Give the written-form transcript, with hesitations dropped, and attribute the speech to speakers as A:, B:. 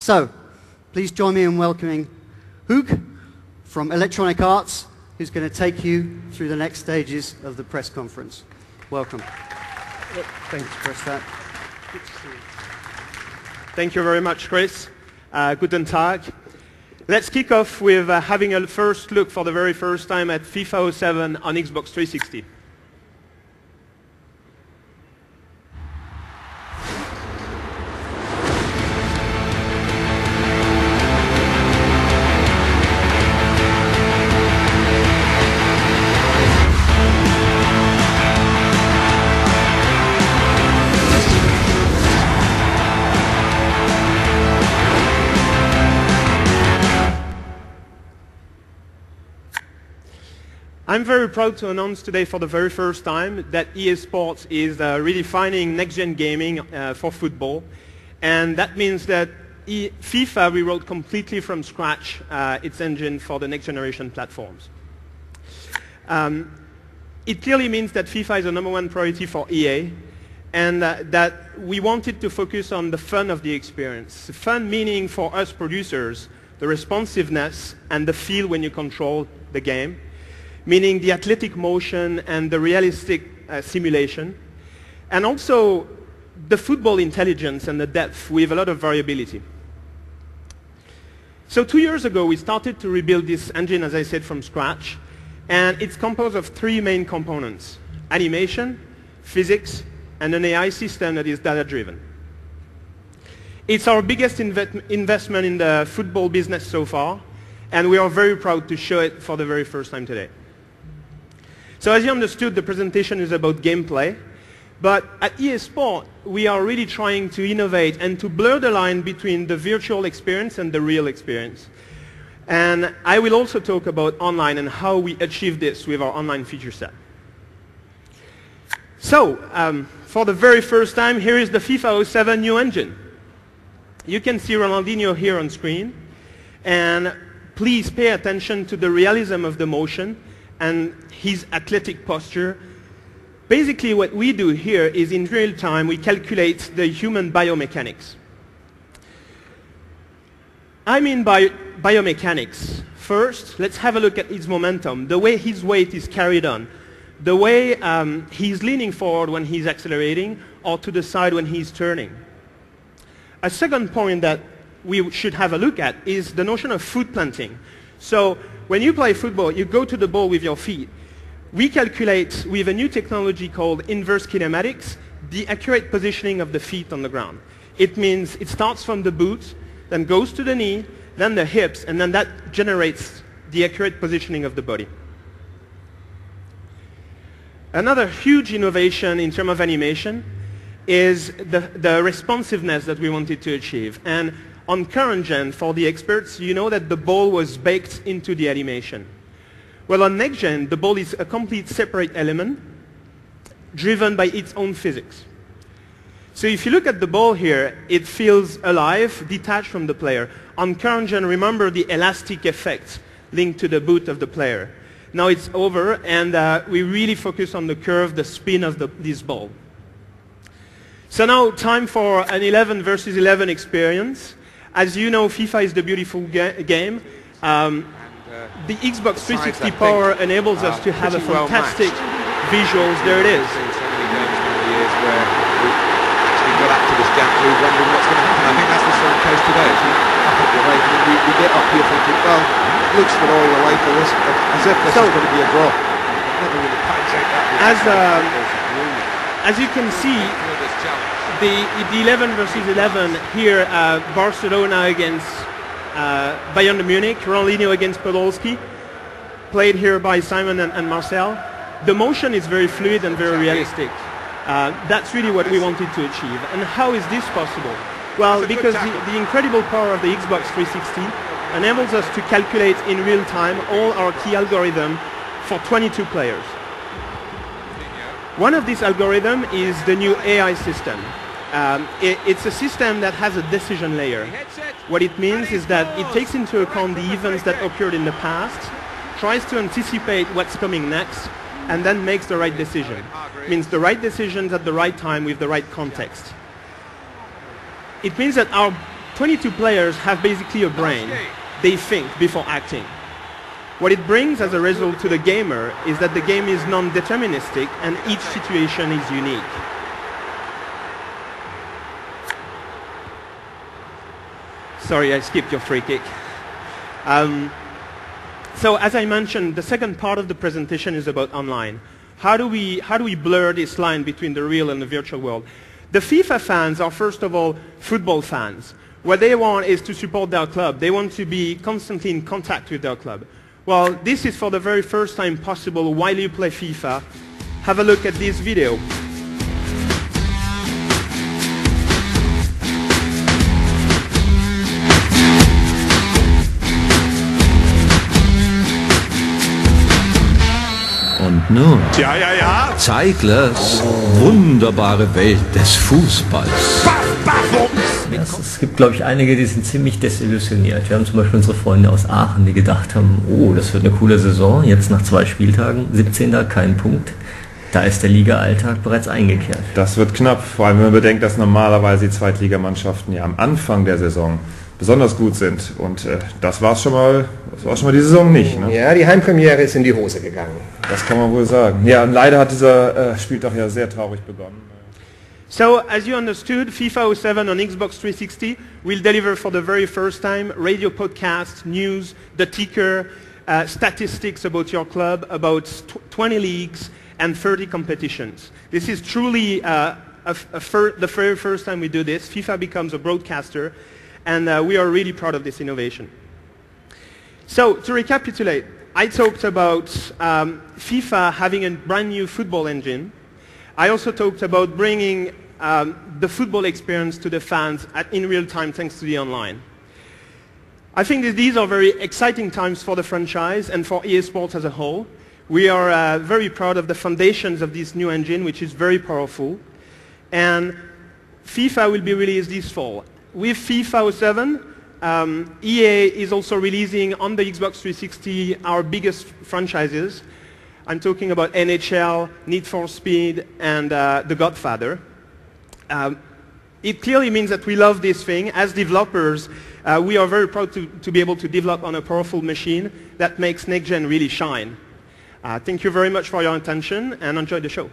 A: So, please join me in welcoming Hugues from Electronic Arts, who's going to take you through the next stages of the press conference. Welcome. Thanks, press that.
B: Thank you very much, Chris. Guten Tag. Let's kick off with having a first look for the very first time at FIFA 07 on Xbox 360. I'm very proud to announce today for the very first time that EA Sports is redefining next-gen gaming for football. And that means that FIFA rewrote completely from scratch its engine for the next-generation platforms. It clearly means that FIFA is the #1 priority for EA, and that we wanted to focus on the fun of the experience. Fun meaning for us producers, the responsiveness and the feel when you control the game, meaning the athletic motion and the realistic simulation, and also the football intelligence and the depth with a lot of variability. So 2 years ago, we started to rebuild this engine, as I said, from scratch, and it's composed of 3 main components: animation, physics, and an AI system that is data-driven. It's our biggest investment in the football business so far, and we are very proud to show it for the very first time today. So as you understood, the presentation is about gameplay, but at EA Sport, we are really trying to innovate and to blur the line between the virtual experience and the real experience. And I will also talk about online and how we achieve this with our online feature set. So, for the very first time, here is the FIFA 07 new engine. You can see Ronaldinho here on screen, and please pay attention to the realism of the motion and his athletic posture. Basically what we do here is in real time we calculate the human biomechanics. I mean by biomechanics, first let's have a look at his momentum, the way his weight is carried on, the way he's leaning forward when he's accelerating or to the side when he's turning. A second point that we should have a look at is the notion of foot planting. So when you play football, you go to the ball with your feet. We calculate with a new technology called inverse kinematics the accurate positioning of the feet on the ground. It means it starts from the boot, then goes to the knee, then the hips, and then that generates the accurate positioning of the body. Another huge innovation in terms of animation is the responsiveness that we wanted to achieve. And on current gen, for the experts, you know that the ball was baked into the animation. Well, on next gen, the ball is a complete separate element driven by its own physics. So if you look at the ball here, it feels alive, detached from the player. On current gen, remember the elastic effect linked to the boot of the player. Now it's over, and we really focus on the curve, the spin of this ball. So now time for an 11 versus 11 experience. As you know, FIFA is the beautiful game. The Xbox 360 power enables us to have a fantastic visuals. There it is.
C: Got up to this gap, we're wondering what's going to happen. I think that's the same case today. Up at the rate, and we get up here thinking, well, it looks good all the way for this, as if this is going to be a draw. Never really
B: as you can see, the 11 versus 11 here, Barcelona against Bayern Munich, Ronaldinho against Podolski, played here by Simon and Marcel. The motion is very fluid and very realistic. That's really what we wanted to achieve. And how is this possible? Well, because the incredible power of the Xbox 360 enables us to calculate in real time all our key algorithms for 22 players. One of these algorithms is the new AI system. It's a system that has a decision layer. What it means is that it takes into account the events that occurred in the past, tries to anticipate what's coming next, and then makes the right decision. It means the right decisions at the right time with the right context. It means that our 22 players have basically a brain. They think before acting. What it brings as a result to the gamer is that the game is non-deterministic and each situation is unique. Sorry, I skipped your free kick. So as I mentioned, the second part of the presentation is about online. How do we blur this line between the real and the virtual world? The FIFA fans are first of all football fans. What they want is to support their club. They want to be constantly in contact with their club. Well, this is for the very first time possible while you play FIFA. Have a look at this video.
D: Und nun,
E: Ja, ja, ja.
D: Zeiglers wunderbare Welt des Fußballs.
E: Bums.
F: Es gibt, glaube ich, einige, die sind ziemlich desillusioniert. Wir haben zum Beispiel unsere Freunde aus Aachen, die gedacht haben, oh, das wird eine coole Saison, jetzt nach 2 Spieltagen, 17. kein Punkt. Da ist der Liga-Alltag bereits eingekehrt.
E: Das wird knapp, vor allem wenn man bedenkt, dass normalerweise die Zweitligamannschaften ja am Anfang der Saison besonders gut sind. Und das war schon mal die Saison nicht. Ne?
G: Ja, die Heimpremiere ist in die Hose gegangen.
E: Das kann man wohl sagen. Ja, und leider hat dieser Spieltag ja sehr traurig begonnen.
B: So, as you understood, FIFA 07 on Xbox 360 will deliver for the very first time radio podcasts, news, the ticker, statistics about your club, about 20 leagues and 30 competitions. This is truly the very first time we do this. FIFA becomes a broadcaster, and we are really proud of this innovation. So, to recapitulate, I talked about FIFA having a brand new football engine. I also talked about bringing the football experience to the fans in real time thanks to the online. I think that these are very exciting times for the franchise and for EA Sports as a whole. We are very proud of the foundations of this new engine, which is very powerful. And FIFA will be released this fall. With FIFA 07, EA is also releasing on the Xbox 360 our biggest franchises. I'm talking about NHL, Need for Speed, and The Godfather. It clearly means that we love this thing. As developers, we are very proud to be able to develop on a powerful machine that makes next gen really shine. Thank you very much for your attention and enjoy the show.